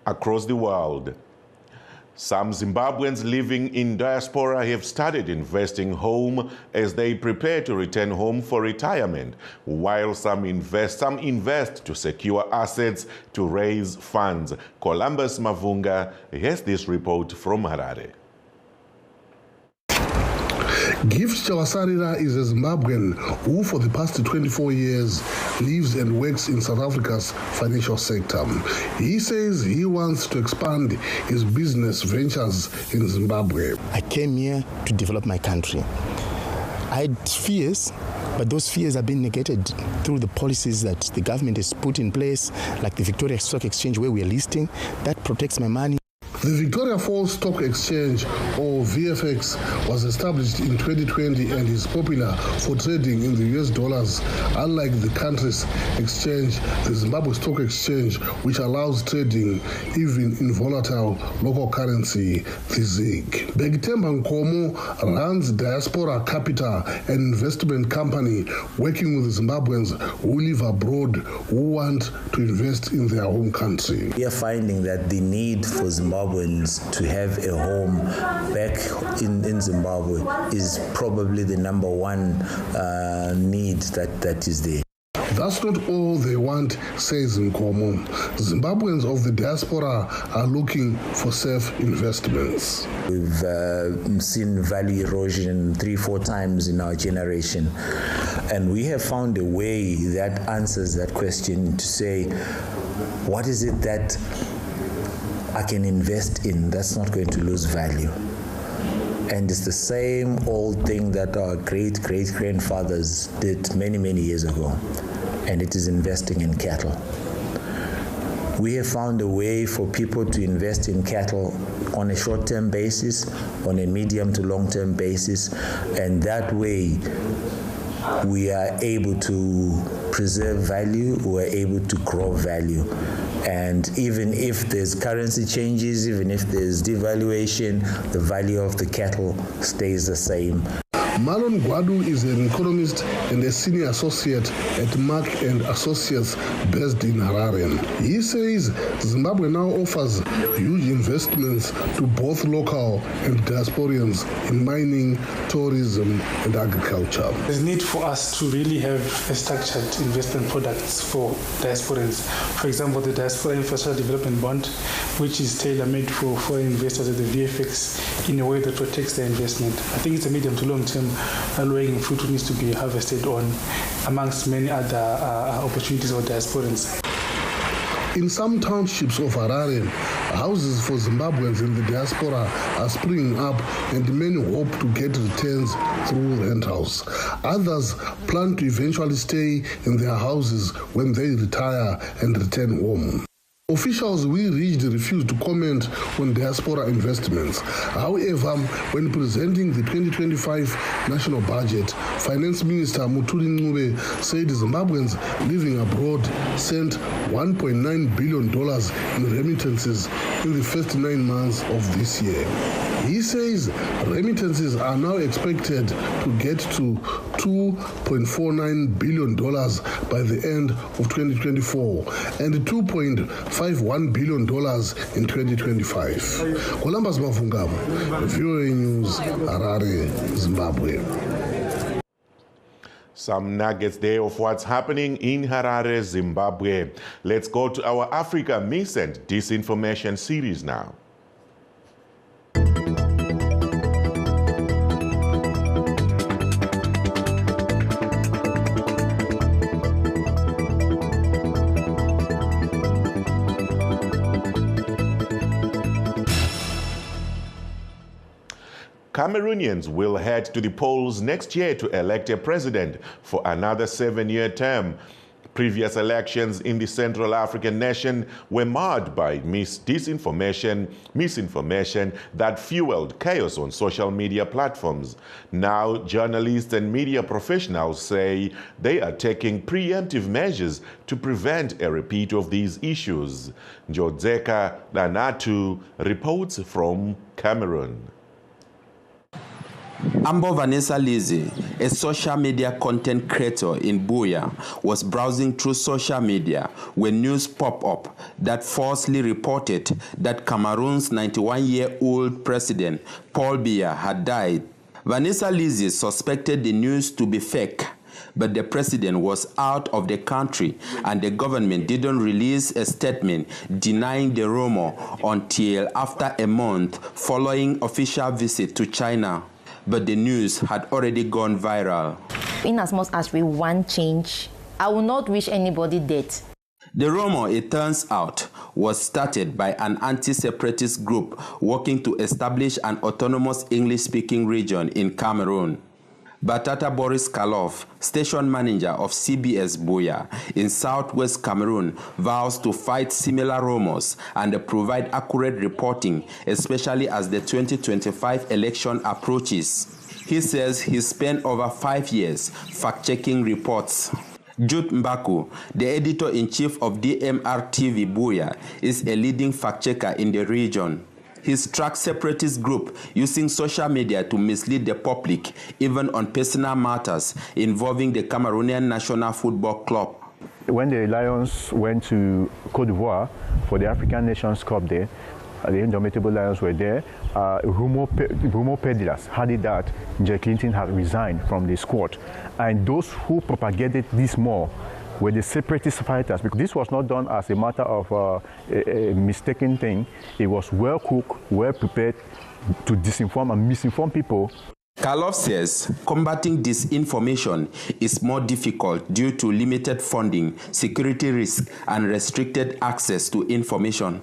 across the world. Some Zimbabweans living in diaspora have started investing home as they prepare to return home for retirement, while some invest to secure assets to raise funds. Columbus Mavunga has this report from Harare. Gift Chawasarira is a Zimbabwean who for the past 24 years lives and works in South Africa's financial sector. He says he wants to expand his business ventures in Zimbabwe. I came here to develop my country. I had fears, but those fears have been negated through the policies that the government has put in place, like the Victoria Stock Exchange where we are listing. That protects my money. The Victoria Falls Stock Exchange, or VFX, was established in 2020 and is popular for trading in the US dollars, unlike the country's exchange, the Zimbabwe Stock Exchange, which allows trading even in volatile local currency, the ZiG. Begitemba Nkomo runs Diaspora Capital, an investment company working with Zimbabweans who live abroad who want to invest in their home country. We are finding that the need for Zimbabweans to have a home back in Zimbabwe is probably the number one need that is there. That's not all they want, says Nkomo. Zimbabweans of the diaspora are looking for safe investments. We've seen value erosion 3-4 times in our generation, and we have found a way that answers that question to say, what is it that I can invest in that's not going to lose value? And it's the same old thing that our great-great-grandfathers did many, many years ago, and it is investing in cattle. We have found a way for people to invest in cattle on a short-term basis, on a medium to long-term basis, and that way we are able to preserve value, we are able to grow value. And even if there's currency changes, even if there's devaluation, the value of the cattle stays the same. Marlon Guadu is an economist and a senior associate at Mark and Associates based in Harare. He says Zimbabwe now offers huge investments to both local and diasporians in mining, tourism, and agriculture. There's need for us to really have a structured investment products for diasporans. For example, the Diaspora Infrastructure Development Bond, which is tailor-made for foreign investors at the VFX in a way that protects their investment. I think it's a medium to long-term low-hanging fruit which needs to be harvested on, amongst many other opportunities for diasporans. In some townships of Harare, houses for Zimbabweans in the diaspora are springing up, and many hope to get returns through rentals. Others plan to eventually stay in their houses when they retire and return home. Officials we reached refused to comment on diaspora investments. However, when presenting the 2025 national budget, Finance Minister Mutuli Ncube said Zimbabweans living abroad sent $1.9 billion in remittances in the first 9 months of this year. He says remittances are now expected to get to $2.49 billion by the end of 2024 and $2.51 billion in 2025. Columbus Mavunga, VOA News, Harare, Zimbabwe. Some nuggets there of what's happening in Harare, Zimbabwe. Let's go to our Africa Myths and Disinformation series now. Cameroonians will head to the polls next year to elect a president for another 7-year term. Previous elections in the Central African nation were marred by misinformation that fueled chaos on social media platforms. Now, journalists and media professionals say they are taking preemptive measures to prevent a repeat of these issues. Njodzeka Danatu reports from Cameroon. Ambo Vanessa Lizzie, a social media content creator in Buea, was browsing through social media when news popped up that falsely reported that Cameroon's 91-year-old president, Paul Biya, had died. Vanessa Lizzie suspected the news to be fake, but the president was out of the country and the government didn't release a statement denying the rumor until after a month following official visit to China. But the news had already gone viral. In as much as we want change, I will not wish anybody dead. The rumor, it turns out, was started by an anti-separatist group working to establish an autonomous English-speaking region in Cameroon. Batata Boris Karlov, station manager of CBS Buea in southwest Cameroon, vows to fight similar rumors and provide accurate reporting, especially as the 2025 election approaches. He says he spent over 5 years fact-checking reports. Jude Mbaku, the editor-in-chief of DMR TV Buea, is a leading fact-checker in the region. He's tracked separatist group using social media to mislead the public, even on personal matters involving the Cameroonian National Football Club. When the Lions went to Côte d'Ivoire for the African Nations Cup there, the Indomitable Lions were there. Rumor peddlers had it that J. Clinton had resigned from the squad. And those who propagated this more were the separatist fighters, because this was not done as a matter of a mistaken thing. It was well cooked, well prepared to disinform and misinform people. Karlov says combating disinformation is more difficult due to limited funding, security risk, and restricted access to information.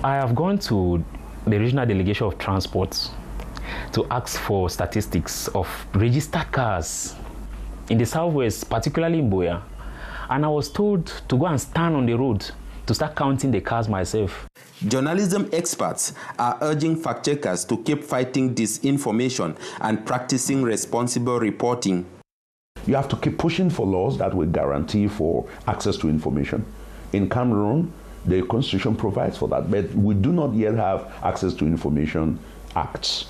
I have gone to the regional delegation of transport to ask for statistics of registered cars in the southwest, particularly in Buea. And I was told to go and stand on the road to start counting the cars myself. Journalism experts are urging fact-checkers to keep fighting disinformation and practicing responsible reporting. You have to keep pushing for laws that will guarantee for access to information. In Cameroon, the Constitution provides for that, but we do not yet have access to information acts.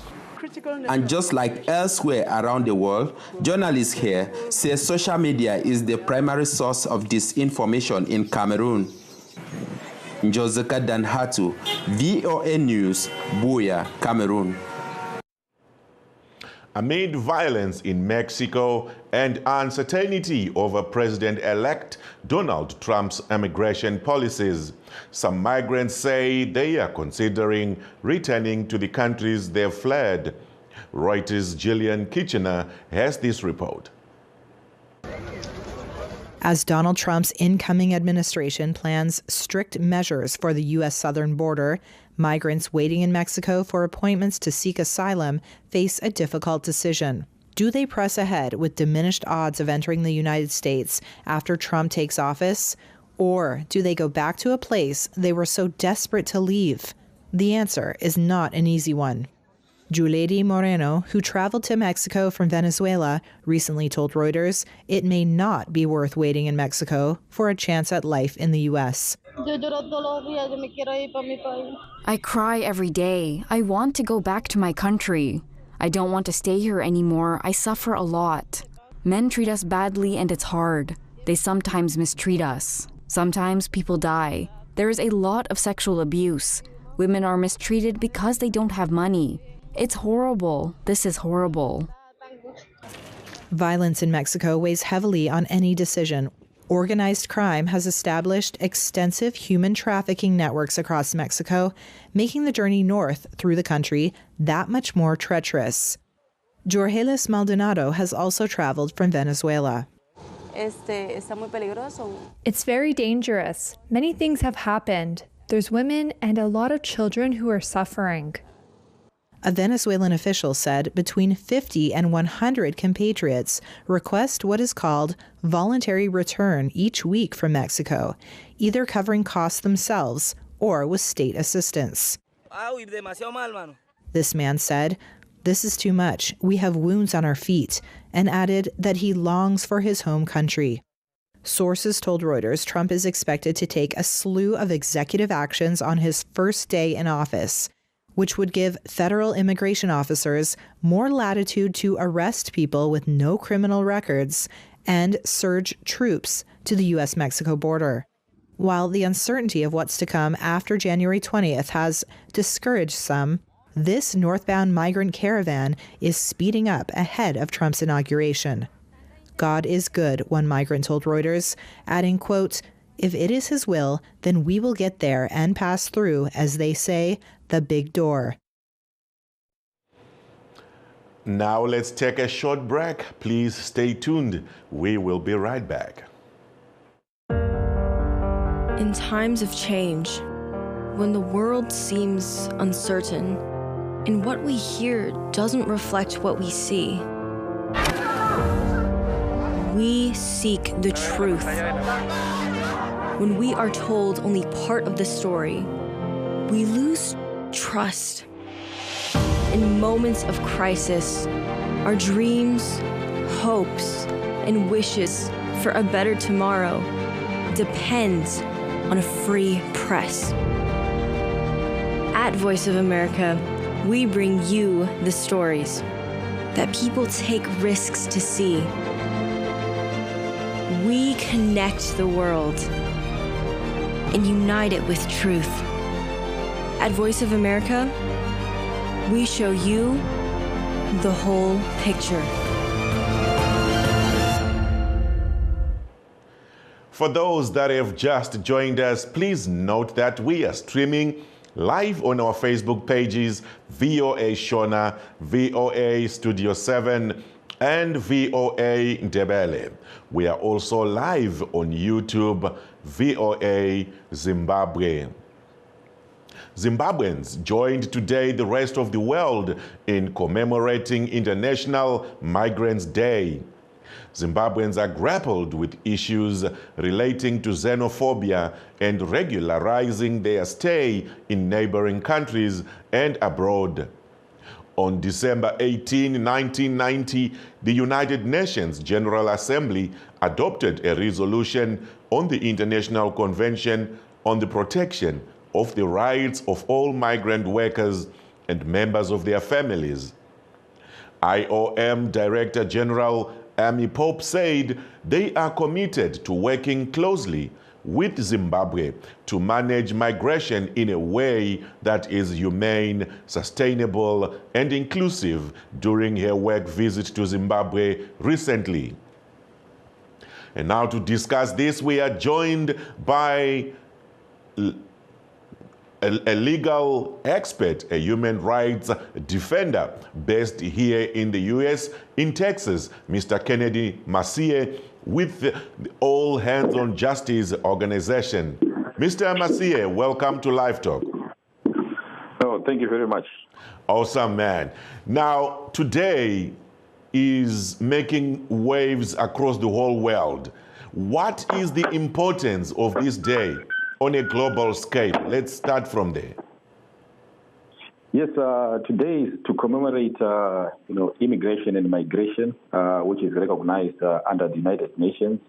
And just like elsewhere around the world, journalists here say social media is the primary source of disinformation in Cameroon. Njozeka Danhatu, VOA News, Buea, Cameroon. Amid violence in Mexico and uncertainty over President-elect Donald Trump's immigration policies, some migrants say they are considering returning to the countries they've fled. Reuters' Gillian Kitchener has this report. As Donald Trump's incoming administration plans strict measures for the U.S. southern border, migrants waiting in Mexico for appointments to seek asylum face a difficult decision. Do they press ahead with diminished odds of entering the United States after Trump takes office? Or do they go back to a place they were so desperate to leave? The answer is not an easy one. Juledi Moreno, who traveled to Mexico from Venezuela, recently told Reuters it may not be worth waiting in Mexico for a chance at life in the U.S. I cry every day. I want to go back to my country. I don't want to stay here anymore. I suffer a lot. Men treat us badly and it's hard. They sometimes mistreat us. Sometimes people die. There is a lot of sexual abuse. Women are mistreated because they don't have money. It's horrible. This is horrible. Violence in Mexico weighs heavily on any decision. Organized crime has established extensive human trafficking networks across Mexico, making the journey north through the country that much more treacherous. Jorgelis Maldonado has also traveled from Venezuela. It's very dangerous. Many things have happened. There's women and a lot of children who are suffering. A Venezuelan official said between 50 and 100 compatriots request what is called voluntary return each week from Mexico, either covering costs themselves or with state assistance. This man said, "This is too much. We have wounds on our feet," and added that he longs for his home country. Sources told Reuters Trump is expected to take a slew of executive actions on his first day in office. which would give federal immigration officers more latitude to arrest people with no criminal records and surge troops to the U.S.-Mexico border. While the uncertainty of what's to come after January 20th has discouraged some, this northbound migrant caravan is speeding up ahead of Trump's inauguration. God is good, one migrant told Reuters, adding, quote, "If it is his will, then we will get there and pass through, as they say, the big door." Now let's take a short break. Please stay tuned. We will be right back. In times of change, when the world seems uncertain and what we hear doesn't reflect what we see, we seek the truth. When we are told only part of the story, we lose trust. In moments of crisis, our dreams, hopes, and wishes for a better tomorrow depends on a free press. At Voice of America, we bring you the stories that people take risks to see. We connect the world and unite it with truth. At Voice of America, we show you the whole picture. For those that have just joined us, please note that we are streaming live on our Facebook pages, VOA Shona, VOA Studio 7, and VOA Ndebele. We are also live on YouTube, VOA Zimbabwe. Zimbabweans joined today the rest of the world in commemorating International Migrants' Day. Zimbabweans are grappled with issues relating to xenophobia and regularizing their stay in neighboring countries and abroad. On December 18, 1990, the United Nations General Assembly adopted a resolution on the International Convention on the Protection of the Rights of all Migrant Workers and Members of Their Families. IOM Director General Amy Pope said they are committed to working closely with Zimbabwe to manage migration in a way that is humane, sustainable, and inclusive during her work visit to Zimbabwe recently. And now to discuss this, we are joined by a legal expert, a human rights defender based here in the U.S., in Texas, Mr. Kennedy Masie, with the All Hands on Justice organization. Mr. Masie, welcome to Livetalk. Oh, thank you very much. Awesome, man. Now, today is making waves across the whole world. What is the importance of this day on a global scale? Let's start from there. Yes, today is to commemorate, immigration and migration, which is recognized under the United Nations.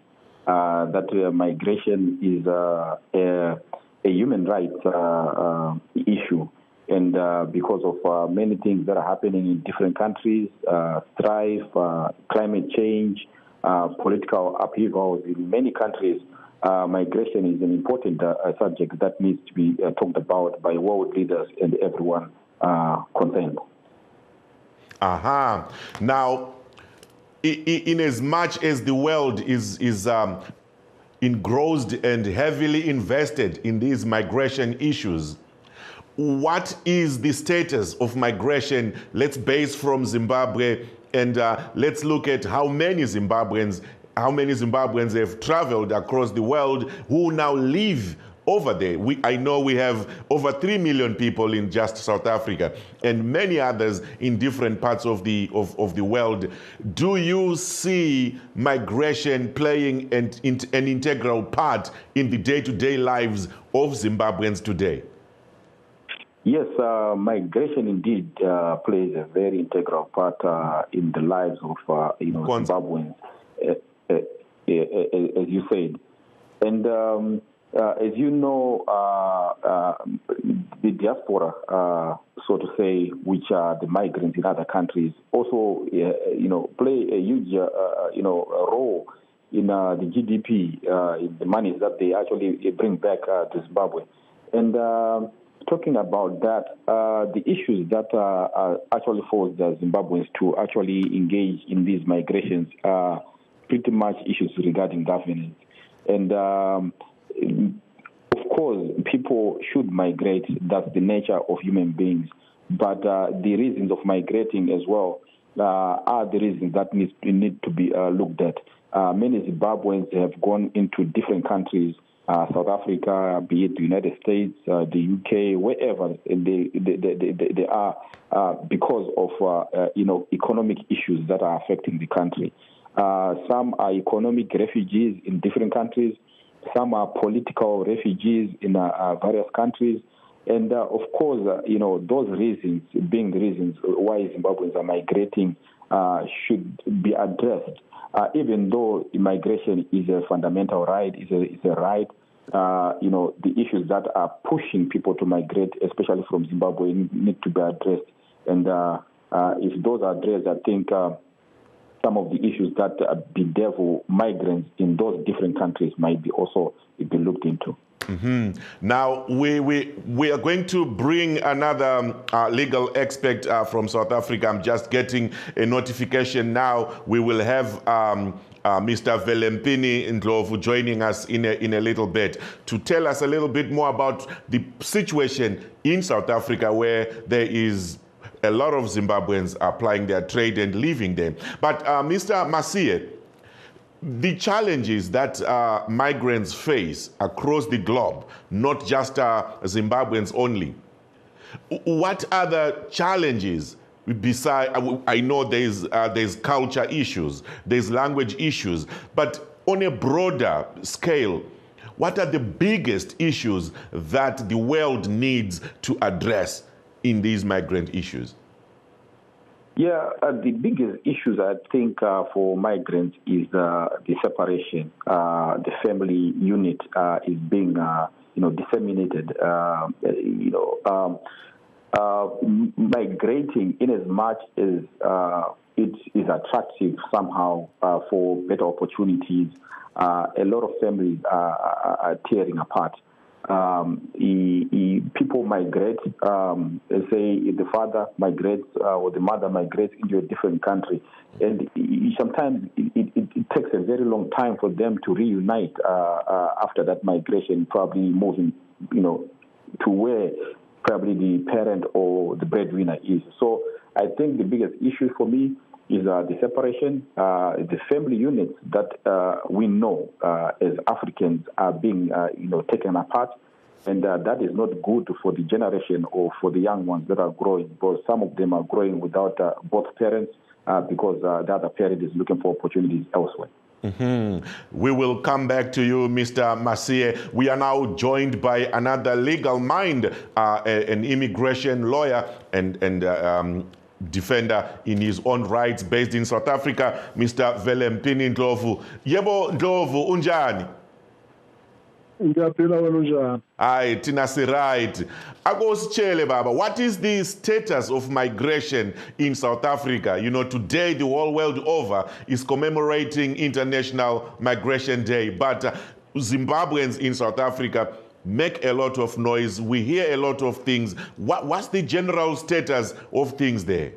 That migration is a human rights issue, and because of many things that are happening in different countries, strife, climate change, political upheavals in many countries. Migration is an important subject that needs to be talked about by world leaders and everyone concerned. Now, in as much as the world is engrossed and heavily invested in these migration issues, what is the status of migration? Let's base from Zimbabwe, and let's look at how many Zimbabweans have traveled across the world who now live over there. I know we have over 3 million people in just South Africa and many others in different parts of the world. Do you see migration playing an integral part in the day-to-day lives of Zimbabweans today? Yes, migration indeed plays a very integral part in the lives of Zimbabweans, as you said. And as you know, the diaspora, so to say, which are the migrants in other countries, also, play a huge, role in the GDP, in the money that they actually bring back to Zimbabwe. And talking about that, the issues that actually force the Zimbabweans to actually engage in these migrations are pretty much issues regarding governance. And of course, people should migrate. That's the nature of human beings. But the reasons of migrating as well are the reasons that need to be looked at. Many Zimbabweans have gone into different countries, South Africa, be it the United States, the UK, wherever they are, because of economic issues that are affecting the country. Some are economic refugees in different countries. Some are political refugees in various countries. And, of course, those reasons, being the reasons why Zimbabweans are migrating, should be addressed. Even though immigration is a fundamental right, is a right, the issues that are pushing people to migrate, especially from Zimbabwe, need to be addressed. And if those are addressed, I think some of the issues that bedevil migrants in those different countries might be also be looked into. Mm-hmm. Now, we are going to bring another legal expert from South Africa. I'm just getting a notification now. We will have Mr. Velempini Ndlovu joining us in a little bit to tell us a little bit more about the situation in South Africa, where there is a lot of Zimbabweans applying their trade and living there. But Mr. Masie, the challenges that migrants face across the globe, not just Zimbabweans only, what other challenges besides, I know there's culture issues, there's language issues, but on a broader scale, what are the biggest issues that the world needs to address in these migrant issues? Yeah, the biggest issues I think for migrants is the separation. The family unit is being, disseminated. Migrating in as much as it is attractive somehow for better opportunities. A lot of families are tearing apart. People migrate, say the father migrates or the mother migrates into a different country, and sometimes it takes a very long time for them to reunite after that migration, probably moving, to where probably the parent or the breadwinner is. So I think the biggest issue for me is the separation, the family units that we know as Africans are being, taken apart. And that is not good for the generation or for the young ones that are growing, because some of them are growing without both parents because the other parent is looking for opportunities elsewhere. Mm-hmm. We will come back to you, Mr. Masie. We are now joined by another legal mind, an immigration lawyer and defender in his own rights based in South Africa, Mr. Velempini Ndlovu. Yebo Ndlovu, unjani? Aye, tinasi right. Akositshele baba, what is the status of migration in South Africa? Today the whole world over is commemorating International Migration Day, but Zimbabweans in South Africa make a lot of noise. We hear a lot of things. What's the general status of things there?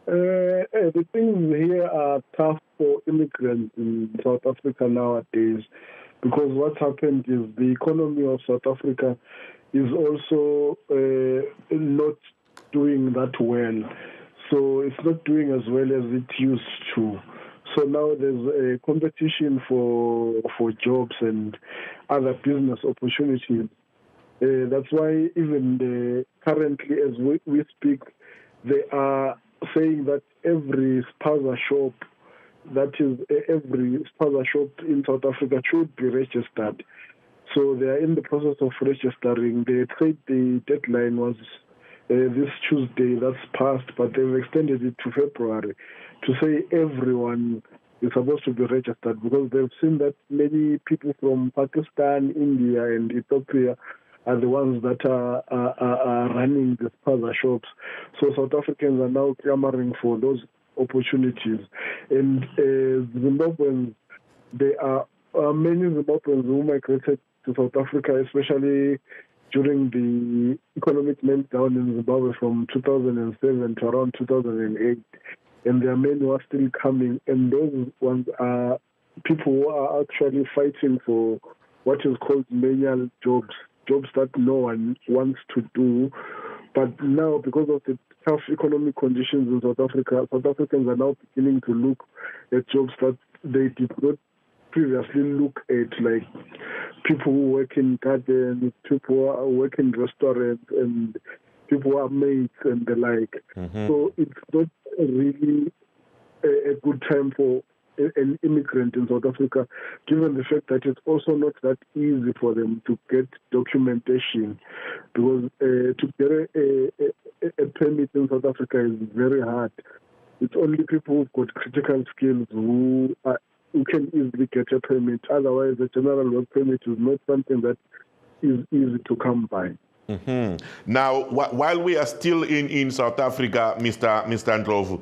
The things here are tough for immigrants in South Africa nowadays, because what's happened is the economy of South Africa is also not doing that well. So it's not doing as well as it used to. So now there's a competition for jobs and other business opportunities. That's why even currently, as we speak, they are saying that every spaza shop, that is, every spaza shop in South Africa should be registered. So they are in the process of registering. They said the deadline was this Tuesday, that's passed, but they've extended it to February to say everyone is supposed to be registered, because they've seen that many people from Pakistan, India, and Ethiopia are the ones that are running the spaza shops. So South Africans are now clamoring for those opportunities. And Zimbabweans, there are many Zimbabweans who migrated to South Africa, especially during the economic meltdown in Zimbabwe from 2007 to around 2008. And there are many who are still coming, and those ones are people who are actually fighting for what is called manual jobs, jobs that no one wants to do. But now, because of the tough economic conditions in South Africa, South Africans are now beginning to look at jobs that they did not previously look at, like people who work in gardens, people who work in restaurants, and people who are maids and the like. So it's not really a good time for an immigrant in South Africa, given the fact that it's also not that easy for them to get documentation, because to get a permit in South Africa is very hard. It's only people who've got critical skills who can easily get a permit. Otherwise, a general work permit is not something that is easy to come by. Now, while we are still in South Africa, Mr. Ndlovu,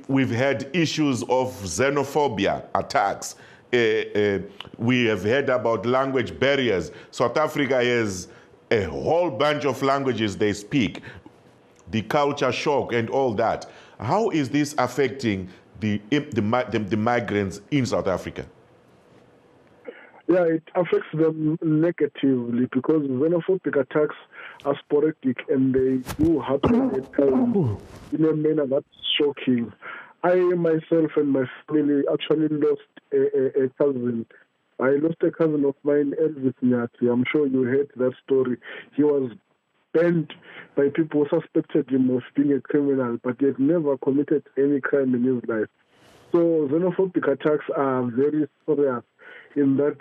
we've had issues of xenophobia attacks. We have heard about language barriers. South Africa has a whole bunch of languages they speak, the culture shock and all that. How is this affecting the migrants in South Africa? Yeah, it affects them negatively, because xenophobic attacks are sporadic and they do happen at times in a manner that's shocking. I myself and my family actually lost a cousin. I lost a cousin of mine, Elvis Nyati. I'm sure you heard that story. He was banned by people who suspected him of being a criminal, but he had never committed any crime in his life. So xenophobic attacks are very serious, in that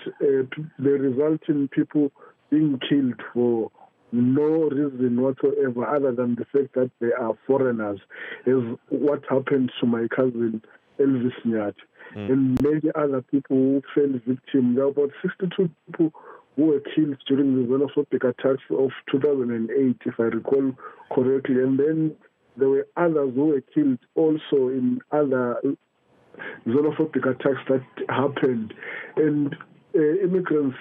they result in people being killed for no reason whatsoever other than the fact that they are foreigners, is what happened to my cousin Elvis Nyati. And many other people who fell victim. There are about 62 people who were killed during the xenophobic attacks of 2008, if I recall correctly. And then there were others who were killed also in other xenophobic attacks that happened. And immigrants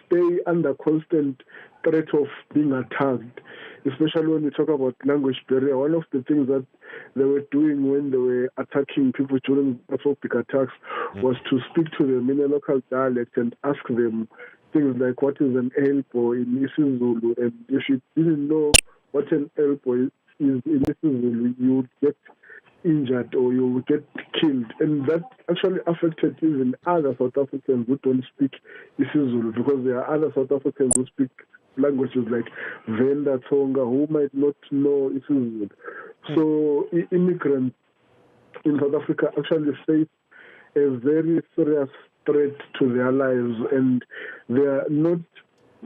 stay under constant threat of being attacked, especially when we talk about language barrier. One of the things that they were doing when they were attacking people during xenophobic attacks was to speak to them in a local dialect and ask them things like, what is an elbow in isiZulu? And if you didn't know what an elbow is in isiZulu, you would get injured or you will get killed. And that actually affected even other South Africans who don't speak isiZulu, because there are other South Africans who speak languages like Venda, Tonga, who might not know isiZulu. So immigrants in South Africa actually face a very serious threat to their lives, and they are not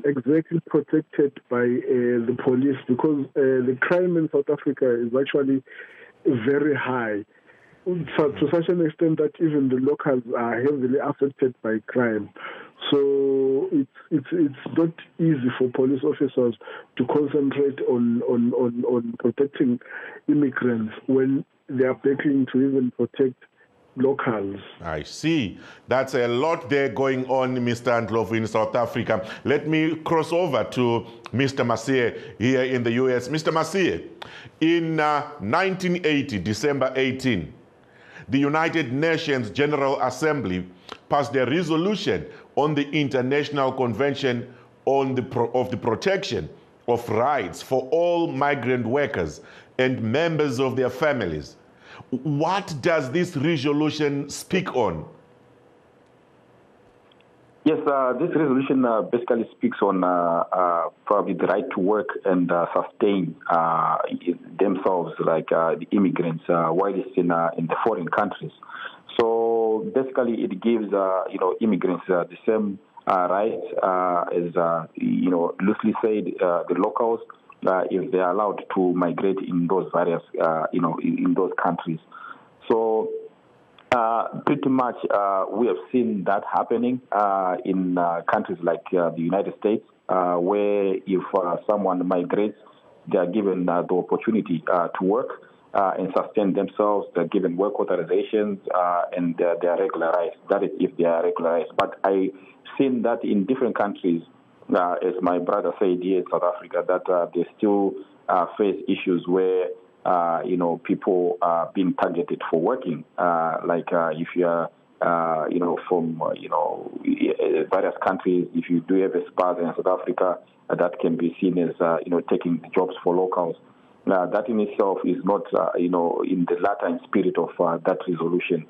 exactly protected by the police, because the crime in South Africa is actually very high, so to such an extent that even the locals are heavily affected by crime. So it's not easy for police officers to concentrate on protecting immigrants when they are begging to even protect locals. I see. That's a lot there going on, Mr. Ndlovu, in South Africa. Let me cross over to Mr. Masie here in the US. Mr. Masie, in 1980, December 18, the United Nations General Assembly passed a resolution on the International Convention on of the Protection of Rights for all migrant workers and members of their families. What does this resolution speak on? Yes, this resolution basically speaks on probably the right to work and sustain themselves, like the immigrants, while it's in the foreign countries. So basically, it gives immigrants the same rights as loosely said the locals, if they are allowed to migrate in those various in those countries. So Pretty much, we have seen that happening in countries like the United States, where if someone migrates, they are given the opportunity to work and sustain themselves. They're given work authorizations and they are regularized. That is if they are regularized. But I've seen that in different countries, as my brother said here in South Africa, that they still face issues where people are being targeted for working. If you are, from, various countries, if you do have a spouse in South Africa, that can be seen as, taking jobs for locals. That in itself is not, in the latter and spirit of that resolution.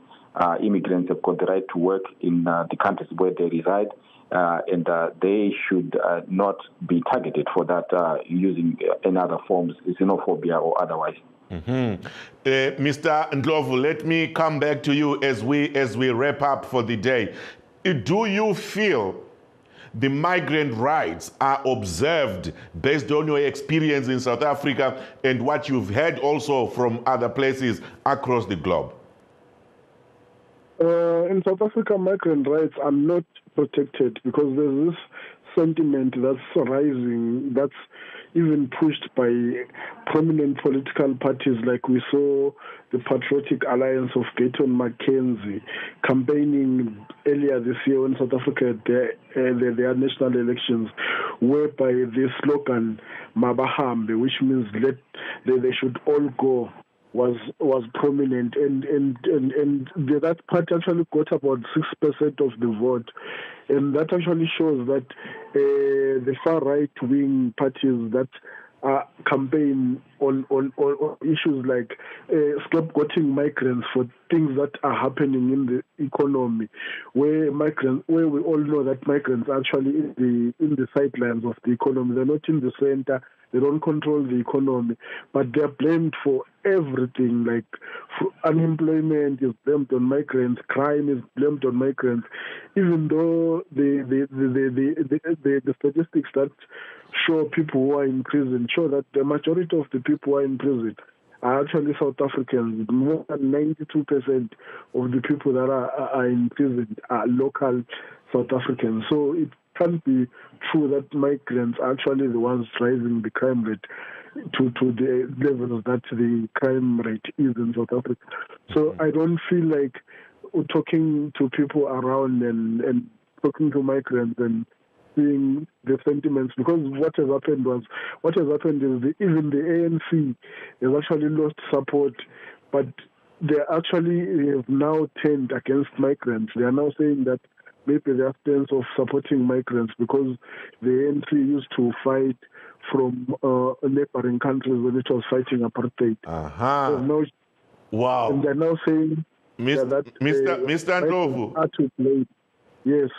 Immigrants have got the right to work in the countries where they reside, and they should not be targeted for that using any other forms, xenophobia or otherwise. Mm-hmm. Mr. Ndlovu, let me come back to you as we wrap up for the day. Do you feel the migrant rights are observed based on your experience in South Africa and what you've heard also from other places across the globe? In South Africa, migrant rights are not protected because there's this sentiment that's rising, that's even pushed by prominent political parties, like we saw the Patriotic Alliance of Gayton McKenzie campaigning earlier this year when South Africa had their national elections, whereby the slogan "Mabahambe," which means they should all go, was prominent, and that party actually got about 6% of the vote, and that actually shows that the far right wing parties that campaign on issues like scapegoating migrants for things that are happening in the economy, where we all know that migrants are actually in the sidelines of the economy. They're not in the center. They don't control the economy, but they're blamed for everything. Like unemployment is blamed on migrants, crime is blamed on migrants. Even though the statistics that show people who are in prison show that the majority of the people who are in prison are actually South Africans. More than 92% of the people that are in prison are local South Africans. So it can't be true that migrants are actually the ones driving the crime rate to the levels that the crime rate is in South Africa. So I don't feel like talking to people around and talking to migrants and seeing the sentiments, because what has happened is even the ANC has actually lost support, but they have now turned against migrants. They are now saying that maybe their stance of supporting migrants because the ANC used to fight from neighboring countries when it was fighting apartheid. So wow. And they're now saying that Mr. Ndlovu are to blame. Yes.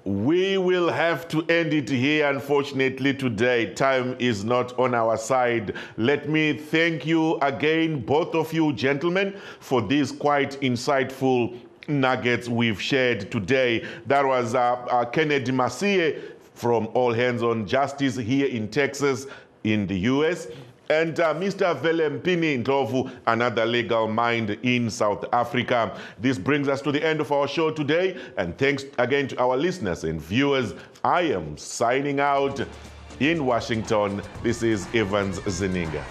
We will have to end it here, unfortunately, today. Time is not on our side. Let me thank you again, both of you gentlemen, for these quite insightful nuggets we've shared today. That was Kennedy Masie from All Hands on Justice here in Texas, in the U.S., and Mr. Velempini Ndlovu, another legal mind in South Africa. This brings us to the end of our show today, and thanks again to our listeners and viewers. I am signing out in Washington. This is Evans Zeninga.